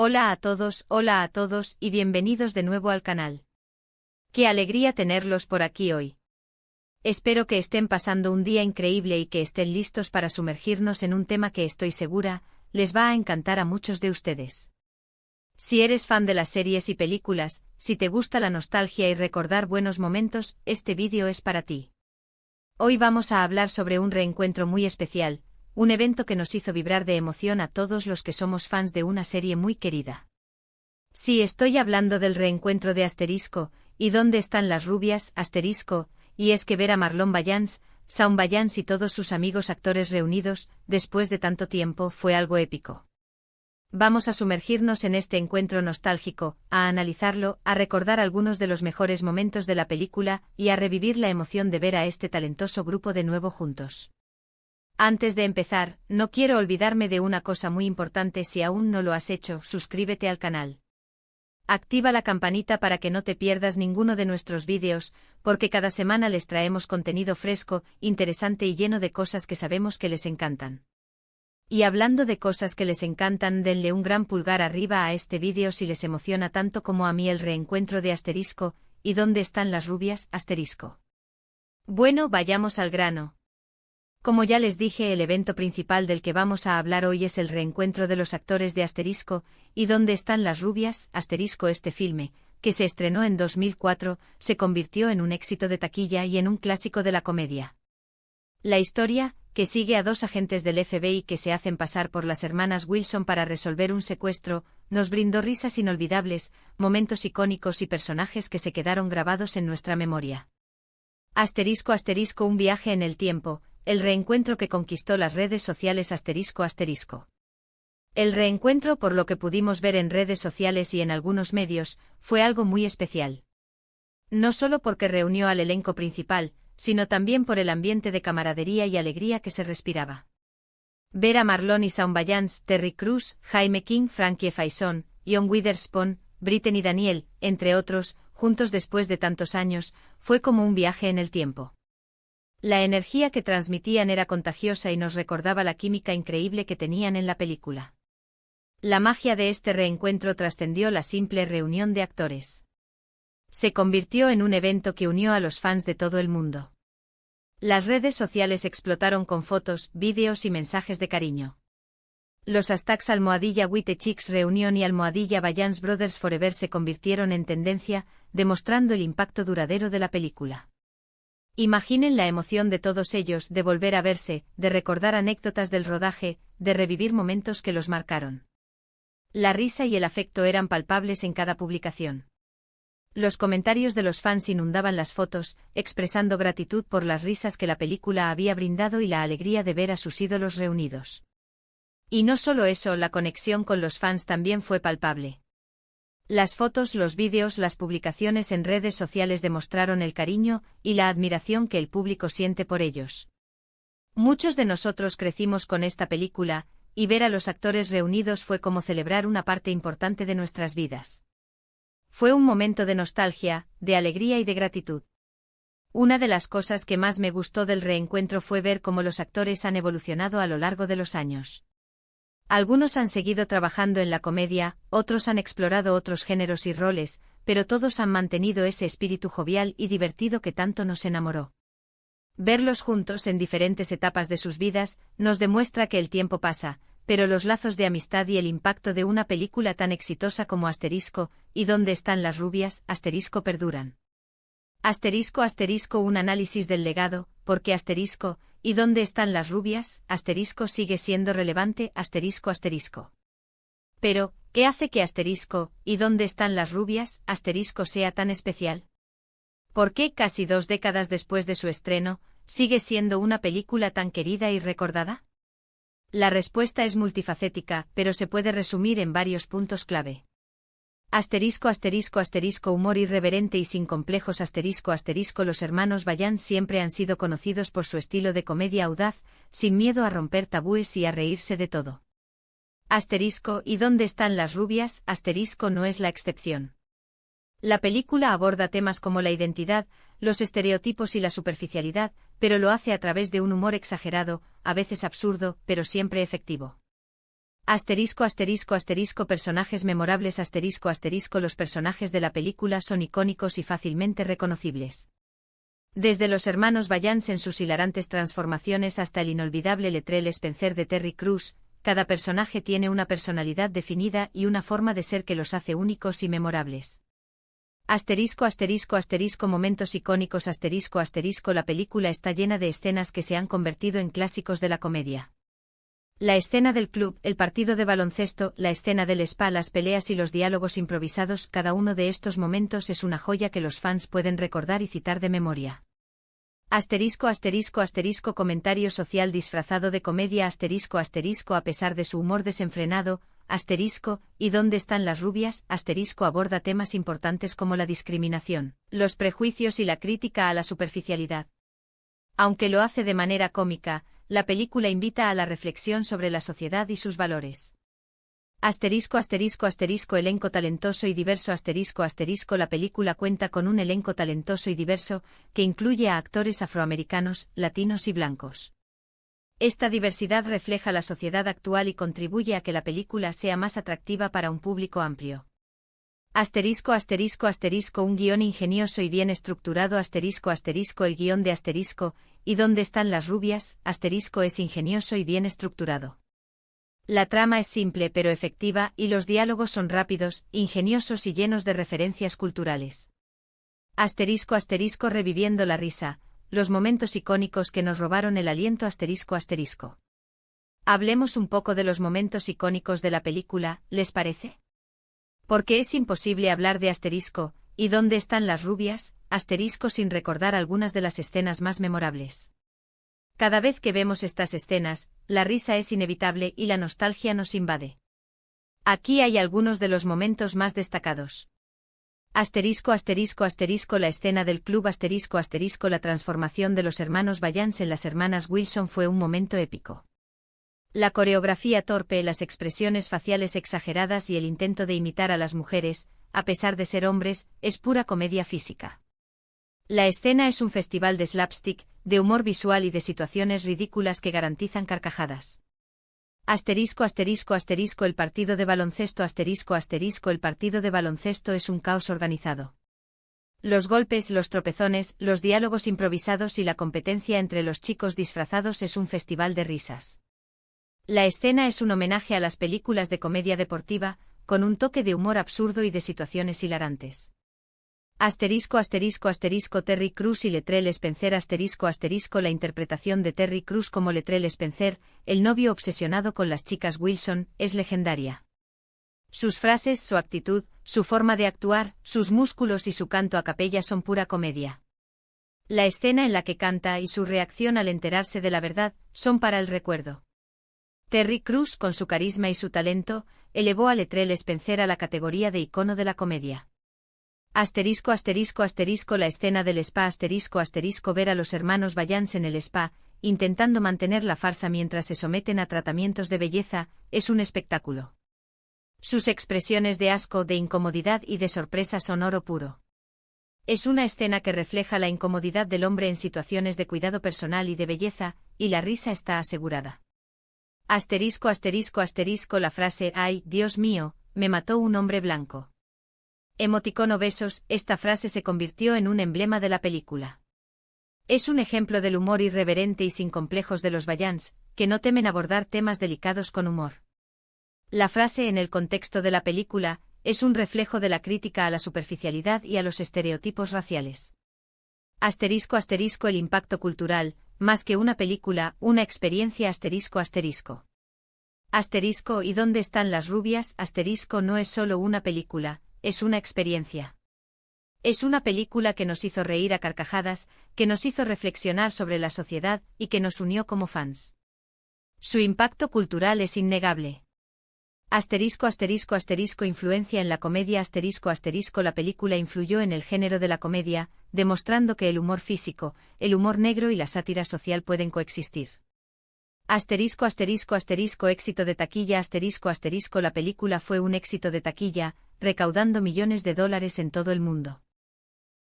Hola a todos y bienvenidos de nuevo al canal. Qué alegría tenerlos por aquí hoy. Espero que estén pasando un día increíble y que estén listos para sumergirnos en un tema que estoy segura, les va a encantar a muchos de ustedes. Si eres fan de las series y películas, si te gusta la nostalgia y recordar buenos momentos, este vídeo es para ti. Hoy vamos a hablar sobre un reencuentro muy especial, un evento que nos hizo vibrar de emoción a todos los que somos fans de una serie muy querida. Sí, estoy hablando del reencuentro de Asterisco, ¿y dónde están las rubias? Asterisco, y es que ver a Marlon Wayans, Shawn Wayans y todos sus amigos actores reunidos, después de tanto tiempo, fue algo épico. Vamos a sumergirnos en este encuentro nostálgico, a analizarlo, a recordar algunos de los mejores momentos de la película y a revivir la emoción de ver a este talentoso grupo de nuevo juntos. Antes de empezar, no quiero olvidarme de una cosa muy importante. Si aún no lo has hecho, suscríbete al canal. Activa la campanita para que no te pierdas ninguno de nuestros vídeos, porque cada semana les traemos contenido fresco, interesante y lleno de cosas que sabemos que les encantan. Y hablando de cosas que les encantan, denle un gran pulgar arriba a este vídeo si les emociona tanto como a mí el reencuentro de Asterisco, ¿y dónde están las rubias? Asterisco. Bueno, vayamos al grano. Como ya les dije, el evento principal del que vamos a hablar hoy es el reencuentro de los actores de Asterisco, ¿y dónde están las rubias? Asterisco. Este filme, que se estrenó en 2004, se convirtió en un éxito de taquilla y en un clásico de la comedia. La historia, que sigue a dos agentes del FBI que se hacen pasar por las hermanas Wilson para resolver un secuestro, nos brindó risas inolvidables, momentos icónicos y personajes que se quedaron grabados en nuestra memoria. Asterisco. Un viaje en el tiempo, el reencuentro que conquistó las redes sociales. Asterisco. El reencuentro, por lo que pudimos ver en redes sociales y en algunos medios, fue algo muy especial. No solo porque reunió al elenco principal, sino también por el ambiente de camaradería y alegría que se respiraba. Ver a Marlon y Shawn Wayans, Terry Crews, Jaime King, Frankie Faison, John Witherspoon, Brittany Daniel, entre otros, juntos después de tantos años, fue como un viaje en el tiempo. La energía que transmitían era contagiosa y nos recordaba la química increíble que tenían en la película. La magia de este reencuentro trascendió la simple reunión de actores. Se convirtió en un evento que unió a los fans de todo el mundo. Las redes sociales explotaron con fotos, vídeos y mensajes de cariño. Los hashtags #WhiteChicks Reunion y #Wayans Brothers Forever se convirtieron en tendencia, demostrando el impacto duradero de la película. Imaginen la emoción de todos ellos de volver a verse, de recordar anécdotas del rodaje, de revivir momentos que los marcaron. La risa y el afecto eran palpables en cada publicación. Los comentarios de los fans inundaban las fotos, expresando gratitud por las risas que la película había brindado y la alegría de ver a sus ídolos reunidos. Y no solo eso, la conexión con los fans también fue palpable. Las fotos, los vídeos, las publicaciones en redes sociales demostraron el cariño y la admiración que el público siente por ellos. Muchos de nosotros crecimos con esta película, y ver a los actores reunidos fue como celebrar una parte importante de nuestras vidas. Fue un momento de nostalgia, de alegría y de gratitud. Una de las cosas que más me gustó del reencuentro fue ver cómo los actores han evolucionado a lo largo de los años. Algunos han seguido trabajando en la comedia, otros han explorado otros géneros y roles, pero todos han mantenido ese espíritu jovial y divertido que tanto nos enamoró. Verlos juntos en diferentes etapas de sus vidas nos demuestra que el tiempo pasa, pero los lazos de amistad y el impacto de una película tan exitosa como Asterisco, ¿y dónde están las rubias? Asterisco perduran. Asterisco. Un análisis del legado, ¿por qué Asterisco? ¿Y dónde están las rubias? Asterisco sigue siendo relevante. Asterisco. Pero, ¿qué hace que Asterisco, ¿y dónde están las rubias? Asterisco sea tan especial? ¿Por qué, casi 2 décadas después de su estreno, sigue siendo una película tan querida y recordada? La respuesta es multifacética, pero se puede resumir en varios puntos clave. Asterisco. Humor irreverente y sin complejos. Asterisco. Los hermanos Wayans siempre han sido conocidos por su estilo de comedia audaz, sin miedo a romper tabúes y a reírse de todo. Asterisco. ¿Y dónde están las rubias? Asterisco no es la excepción. La película aborda temas como la identidad, los estereotipos y la superficialidad, pero lo hace a través de un humor exagerado, a veces absurdo, pero siempre efectivo. Asterisco asterisco asterisco personajes memorables asterisco asterisco los personajes de la película son icónicos y fácilmente reconocibles. Desde los hermanos Wayans en sus hilarantes transformaciones hasta el inolvidable Latrell Spencer de Terry Crews, cada personaje tiene una personalidad definida y una forma de ser que los hace únicos y memorables. Asterisco asterisco asterisco momentos icónicos asterisco asterisco la película está llena de escenas que se han convertido en clásicos de la comedia. La escena del club, el partido de baloncesto, la escena del spa, las peleas y los diálogos improvisados, cada uno de estos momentos es una joya que los fans pueden recordar y citar de memoria. Asterisco asterisco asterisco comentario social disfrazado de comedia asterisco asterisco a pesar de su humor desenfrenado, asterisco, ¿y dónde están las rubias? Asterisco aborda temas importantes como la discriminación, los prejuicios y la crítica a la superficialidad. Aunque lo hace de manera cómica, la película invita a la reflexión sobre la sociedad y sus valores. Asterisco asterisco asterisco elenco talentoso y diverso asterisco asterisco la película cuenta con un elenco talentoso y diverso, que incluye a actores afroamericanos, latinos y blancos. Esta diversidad refleja la sociedad actual y contribuye a que la película sea más atractiva para un público amplio. Asterisco asterisco asterisco un guión ingenioso y bien estructurado asterisco asterisco el guión de asterisco, ¿y dónde están las rubias? Asterisco es ingenioso y bien estructurado. La trama es simple pero efectiva y los diálogos son rápidos, ingeniosos y llenos de referencias culturales. Asterisco asterisco reviviendo la risa, los momentos icónicos que nos robaron el aliento asterisco asterisco. Hablemos un poco de los momentos icónicos de la película, ¿les parece? Porque es imposible hablar de asterisco, ¿y dónde están las rubias? Asterisco sin recordar algunas de las escenas más memorables. Cada vez que vemos estas escenas, la risa es inevitable y la nostalgia nos invade. Aquí hay algunos de los momentos más destacados. Asterisco asterisco asterisco la escena del club asterisco asterisco la transformación de los hermanos Wayans en las hermanas Wilson fue un momento épico. La coreografía torpe, las expresiones faciales exageradas y el intento de imitar a las mujeres, a pesar de ser hombres, es pura comedia física. La escena es un festival de slapstick, de humor visual y de situaciones ridículas que garantizan carcajadas. Asterisco asterisco asterisco el partido de baloncesto asterisco asterisco el partido de baloncesto es un caos organizado. Los golpes, los tropezones, los diálogos improvisados y la competencia entre los chicos disfrazados es un festival de risas. La escena es un homenaje a las películas de comedia deportiva, con un toque de humor absurdo y de situaciones hilarantes. Asterisco asterisco asterisco Terry Crews y Latrell Spencer asterisco asterisco la interpretación de Terry Crews como Latrell Spencer, el novio obsesionado con las chicas Wilson, es legendaria. Sus frases, su actitud, su forma de actuar, sus músculos y su canto a capella son pura comedia. La escena en la que canta y su reacción al enterarse de la verdad son para el recuerdo. Terry Crews, con su carisma y su talento, elevó a Latrell Spencer a la categoría de icono de la comedia. Asterisco asterisco asterisco la escena del spa asterisco asterisco ver a los hermanos Wayans en el spa, intentando mantener la farsa mientras se someten a tratamientos de belleza, es un espectáculo. Sus expresiones de asco, de incomodidad y de sorpresa son oro puro. Es una escena que refleja la incomodidad del hombre en situaciones de cuidado personal y de belleza, y la risa está asegurada. Asterisco asterisco asterisco la frase «Ay, Dios mío, me mató un hombre blanco». Emoticono besos, esta frase se convirtió en un emblema de la película. Es un ejemplo del humor irreverente y sin complejos de los Wayans, que no temen abordar temas delicados con humor. La frase en el contexto de la película es un reflejo de la crítica a la superficialidad y a los estereotipos raciales. Asterisco asterisco el impacto cultural, más que una película, una experiencia asterisco asterisco. Asterisco ¿y dónde están las rubias? Asterisco no es solo una película, es una experiencia. Es una película que nos hizo reír a carcajadas, que nos hizo reflexionar sobre la sociedad y que nos unió como fans. Su impacto cultural es innegable. Asterisco asterisco asterisco influencia en la comedia asterisco asterisco la película influyó en el género de la comedia, demostrando que el humor físico, el humor negro y la sátira social pueden coexistir. Asterisco asterisco asterisco éxito de taquilla asterisco asterisco la película fue un éxito de taquilla, recaudando millones de dólares en todo el mundo.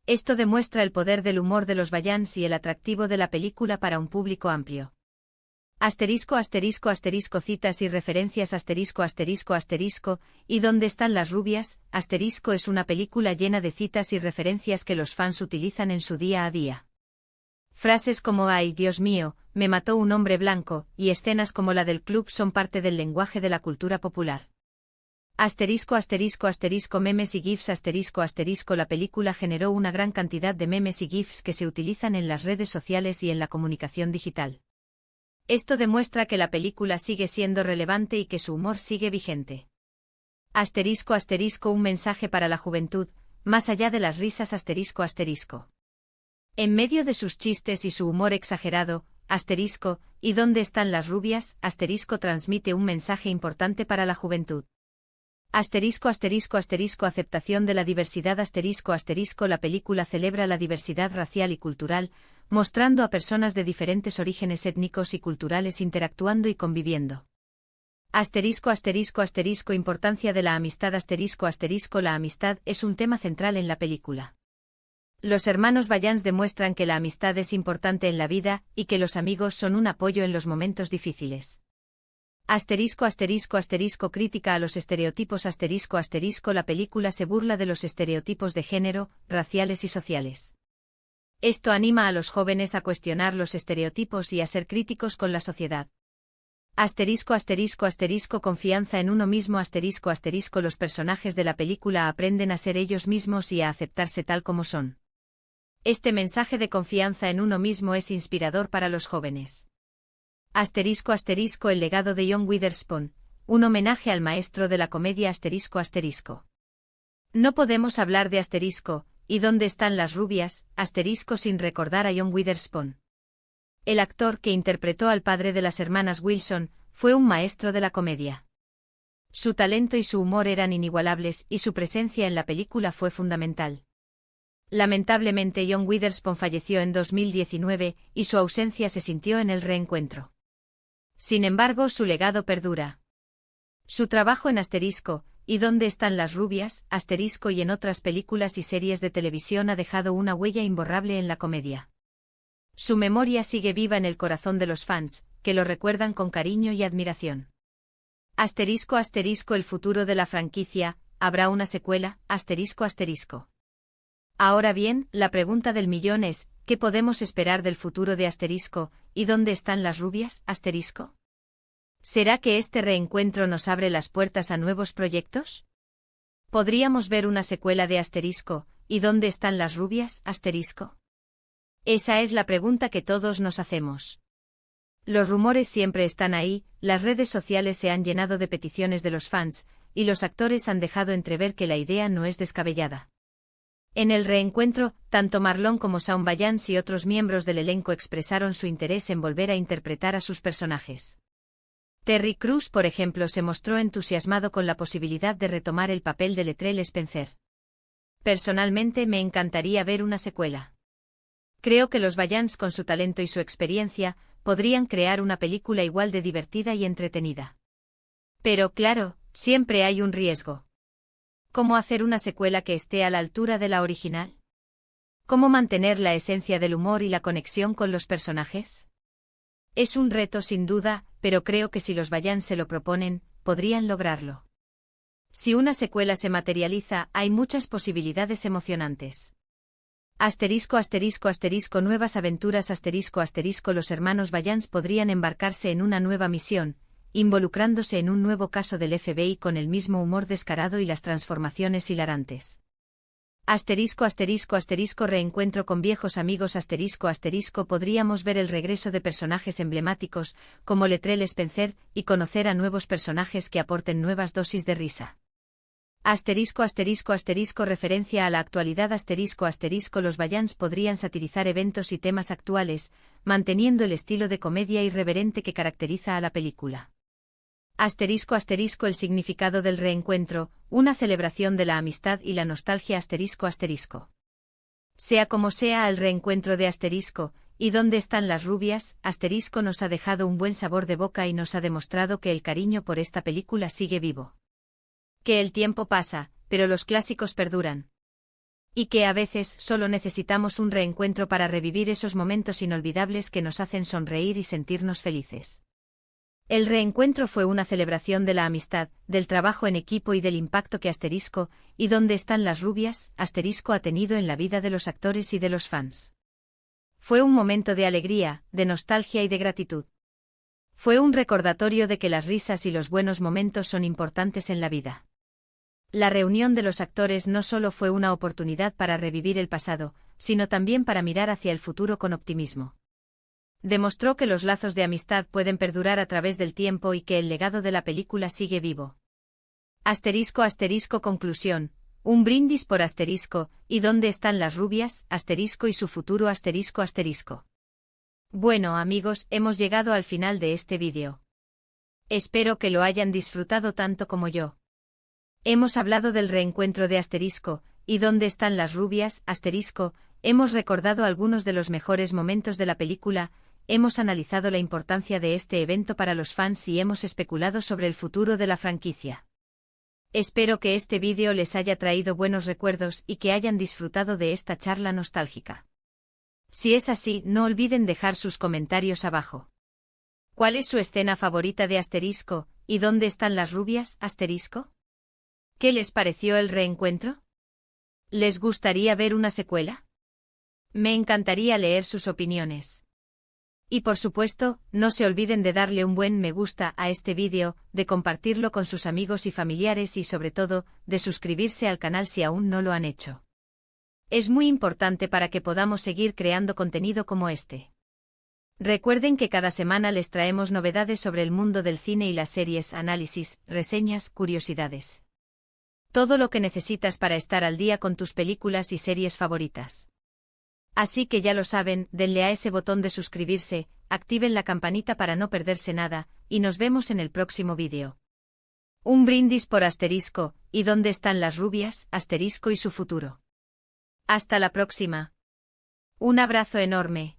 Esto demuestra el poder del humor de los Wayans y el atractivo de la película para un público amplio. Asterisco asterisco asterisco citas y referencias asterisco asterisco asterisco, ¿y dónde están las rubias? Asterisco es una película llena de citas y referencias que los fans utilizan en su día a día. Frases como "ay, Dios mío, me mató un hombre blanco", y escenas como la del club son parte del lenguaje de la cultura popular. Asterisco asterisco asterisco memes y gifs asterisco asterisco la película generó una gran cantidad de memes y gifs que se utilizan en las redes sociales y en la comunicación digital. Esto demuestra que la película sigue siendo relevante y que su humor sigue vigente. Asterisco asterisco un mensaje para la juventud, más allá de las risas asterisco asterisco. En medio de sus chistes y su humor exagerado, asterisco, ¿y dónde están las rubias? Asterisco transmite un mensaje importante para la juventud. Asterisco asterisco asterisco aceptación de la diversidad asterisco asterisco la película celebra la diversidad racial y cultural, mostrando a personas de diferentes orígenes étnicos y culturales interactuando y conviviendo. Asterisco asterisco asterisco importancia de la amistad asterisco asterisco la amistad es un tema central en la película. Los hermanos Wayans demuestran que la amistad es importante en la vida y que los amigos son un apoyo en los momentos difíciles. Asterisco asterisco asterisco crítica a los estereotipos asterisco asterisco la película se burla de los estereotipos de género, raciales y sociales. Esto anima a los jóvenes a cuestionar los estereotipos y a ser críticos con la sociedad. Asterisco asterisco asterisco confianza en uno mismo asterisco asterisco los personajes de la película aprenden a ser ellos mismos y a aceptarse tal como son. Este mensaje de confianza en uno mismo es inspirador para los jóvenes. Asterisco asterisco el legado de John Witherspoon, un homenaje al maestro de la comedia asterisco asterisco. No podemos hablar de asterisco, ¿y dónde están las rubias? Asterisco sin recordar a John Witherspoon. El actor que interpretó al padre de las hermanas Wilson, fue un maestro de la comedia. Su talento y su humor eran inigualables y su presencia en la película fue fundamental. Lamentablemente John Witherspoon falleció en 2019 y su ausencia se sintió en el reencuentro. Sin embargo, su legado perdura. Su trabajo en Asterisco, ¿y dónde están las rubias? Asterisco y en otras películas y series de televisión ha dejado una huella imborrable en la comedia. Su memoria sigue viva en el corazón de los fans, que lo recuerdan con cariño y admiración. Asterisco asterisco el futuro de la franquicia, ¿habrá una secuela? Asterisco asterisco. Ahora bien, la pregunta del millón es, ¿qué podemos esperar del futuro de Asterisco, y dónde están las rubias? Asterisco. ¿Será que este reencuentro nos abre las puertas a nuevos proyectos? ¿Podríamos ver una secuela de Asterisco, y dónde están las rubias? Asterisco. Esa es la pregunta que todos nos hacemos. Los rumores siempre están ahí, las redes sociales se han llenado de peticiones de los fans, y los actores han dejado entrever que la idea no es descabellada. En el reencuentro, tanto Marlon como Shawn Wayans y otros miembros del elenco expresaron su interés en volver a interpretar a sus personajes. Terry Crews, por ejemplo, se mostró entusiasmado con la posibilidad de retomar el papel de Latrell Spencer. Personalmente me encantaría ver una secuela. Creo que los Wayans, con su talento y su experiencia, podrían crear una película igual de divertida y entretenida. Pero claro, siempre hay un riesgo. ¿Cómo hacer una secuela que esté a la altura de la original? ¿Cómo mantener la esencia del humor y la conexión con los personajes? Es un reto sin duda, pero creo que si los Wayans se lo proponen, podrían lograrlo. Si una secuela se materializa, hay muchas posibilidades emocionantes. Asterisco asterisco asterisco nuevas aventuras asterisco asterisco los hermanos Wayans podrían embarcarse en una nueva misión, involucrándose en un nuevo caso del FBI con el mismo humor descarado y las transformaciones hilarantes. Asterisco asterisco asterisco reencuentro con viejos amigos asterisco asterisco podríamos ver el regreso de personajes emblemáticos, como Latrell Spencer, y conocer a nuevos personajes que aporten nuevas dosis de risa. Asterisco asterisco asterisco referencia a la actualidad asterisco asterisco los Wayans podrían satirizar eventos y temas actuales, manteniendo el estilo de comedia irreverente que caracteriza a la película. Asterisco asterisco el significado del reencuentro, una celebración de la amistad y la nostalgia asterisco asterisco. Sea como sea el reencuentro de Asterisco, ¿y dónde están las rubias? Asterisco nos ha dejado un buen sabor de boca y nos ha demostrado que el cariño por esta película sigue vivo. Que el tiempo pasa, pero los clásicos perduran. Y que a veces solo necesitamos un reencuentro para revivir esos momentos inolvidables que nos hacen sonreír y sentirnos felices. El reencuentro fue una celebración de la amistad, del trabajo en equipo y del impacto que Asterisco, y dónde están las rubias, Asterisco ha tenido en la vida de los actores y de los fans. Fue un momento de alegría, de nostalgia y de gratitud. Fue un recordatorio de que las risas y los buenos momentos son importantes en la vida. La reunión de los actores no solo fue una oportunidad para revivir el pasado, sino también para mirar hacia el futuro con optimismo. Demostró que los lazos de amistad pueden perdurar a través del tiempo y que el legado de la película sigue vivo. Conclusión. Un brindis por Asterisco, ¿y dónde están las rubias? Asterisco y su futuro Asterisco. Bueno amigos, hemos llegado al final de este vídeo. Espero que lo hayan disfrutado tanto como yo. Hemos hablado del reencuentro de Asterisco, ¿y dónde están las rubias? Asterisco, hemos recordado algunos de los mejores momentos de la película, hemos analizado la importancia de este evento para los fans y hemos especulado sobre el futuro de la franquicia. Espero que este vídeo les haya traído buenos recuerdos y que hayan disfrutado de esta charla nostálgica. Si es así, no olviden dejar sus comentarios abajo. ¿Cuál es su escena favorita de Asterisco, y dónde están las rubias? Asterisco. ¿Qué les pareció el reencuentro? ¿Les gustaría ver una secuela? Me encantaría leer sus opiniones. Y por supuesto, no se olviden de darle un buen me gusta a este vídeo, de compartirlo con sus amigos y familiares y sobre todo, de suscribirse al canal si aún no lo han hecho. Es muy importante para que podamos seguir creando contenido como este. Recuerden que cada semana les traemos novedades sobre el mundo del cine y las series, análisis, reseñas, curiosidades. Todo lo que necesitas para estar al día con tus películas y series favoritas. Así que ya lo saben, denle a ese botón de suscribirse, activen la campanita para no perderse nada, y nos vemos en el próximo vídeo. Un brindis por Asterisco, ¿y dónde están las rubias? Asterisco y su futuro. Hasta la próxima. Un abrazo enorme.